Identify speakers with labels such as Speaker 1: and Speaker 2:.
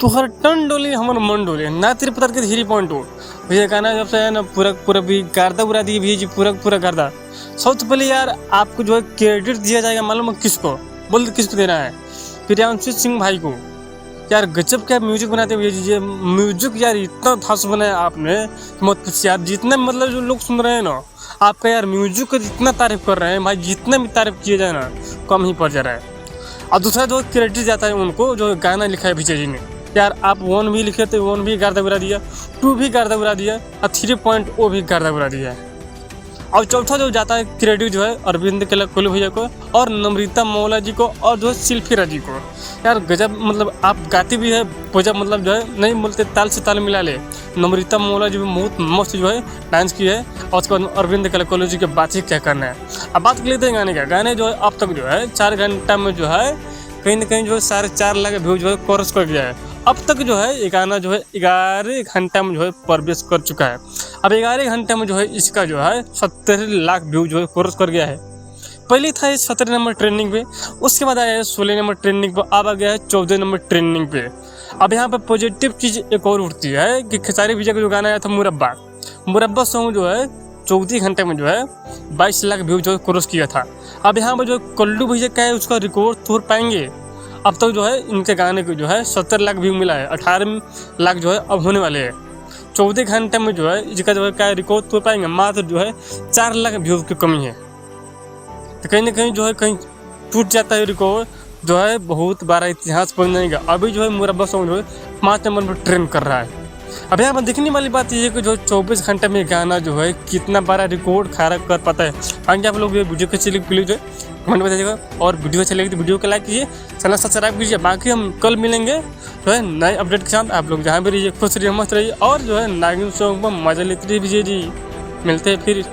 Speaker 1: तुहर टन डोली हमर मन डोले ना तेरे पता के 3.2 भैया गाना जब से है ना पूरा पूरा भी गर्दा उड़ा दिए भैया जी, पूरा पूरा गर्दा। सबसे पहले यार आपको जो है क्रेडिट दिया जाएगा, मालूम है किसको? बोल किसको देना है? प्रियांशु सिंह भाई को। यार गजब क्या म्यूजिक बनाते भैया जी, म्यूजिक यार इतना धांसू बनाया आपने मत पूछिए यार। जितने मतलब जो लोग सुन रहे हैं ना आपका यार म्यूजिक को जितना तारीफ कर रहे हैं भाई, जितना भी तारीफ किया जाए ना कम ही पड़ जा रहा है। और दूसरा जो क्रेडिट जाता है उनको जो गाना लिखा है विजय जी ने। यार आप 1 भी लिखे थे, 1 भी गर्दा उड़ा दिया, 2 भी गर्दा उड़ा दिया और 3.0 भी गर्दा उड़ा दिया। और चौथा जो जाता है क्रेडिट जो है अरविंद कोहली भैया को और नम्रता मौला जी को और जो है शिल्पीरा जी को। यार गजब मतलब आप गाती भी है गजब, मतलब जो है नहीं बोलते ताल से ताल मिला ले। नम्रता मौला जी भी बहुत मस्त जो है डांस की है और उसके बाद अरविंद कोहली जी की बात ही क्या करना है। अब बात कर लेते हैं गाने का। गाने जो है अब तक जो है 4 घंटा में जो है कहीं ना कहीं जो है 4.5 लाख व्यू जो है क्रॉस कर गया है। अब तक जो है ये गाना जो है 11 घंटा में जो है प्रवेश कर चुका है। अब 11 घंटे में जो है इसका जो है 70 लाख व्यू जो है क्रॉस कर गया है। पहले था ये 17 नंबर ट्रेंडिंग पे, उसके बाद आया है 16 नंबर ट्रेंडिंग पे, अब आ गया है 14 नंबर ट्रेंडिंग पे। अब यहाँ पे पॉजिटिव चीज़ एक और उठती है कि खेसारी विजय का जो गाना आया था मुरब्बा सॉन्ग जो है 14 घंटे में जो है 22 लाख व्यू जो है क्रॉस किया था। अब यहाँ पर जो कल्लू भैया का है उसका रिकॉर्ड तोड़ पाएंगे। अब तक जो है इनके गाने को जो है 70 लाख व्यू मिला है, 18 लाख जो है अब होने वाले हैं। 14 घंटे में जो है इसका जो है क्या रिकॉर्ड तोड़ पाएंगे? मात्र जो है 4 लाख व्यू की कमी है। तो कहीं ना कहीं जो है कहीं टूट जाता है रिकॉर्ड, जो है बहुत बड़ा इतिहास बन जाएगा। अभी जो है मुरब्बा सॉन्ग जो है 5 नंबर पर ट्रेंड कर रहा है। अब यहाँ पर देखने वाली बात ये है कि जो 24 घंटे में गाना जो है कितना बड़ा रिकॉर्ड खड़ा कर पाता है। बाकी आप लोग वीडियो को अच्छी लगी प्लीज जो है कमेंट बताइएगा, और वीडियो अच्छी लगी तो वीडियो को लाइक कीजिए, चैनल सब्सक्राइब कीजिए। बाकी हम कल मिलेंगे जो है नए अपडेट के साथ। आप लोग जहाँ भी रहिए खुश रहिए, मस्त रहिए और जो है नागिन सॉन्ग पर मजा लेते रहिए। विजय जी मिलते हैं फिर।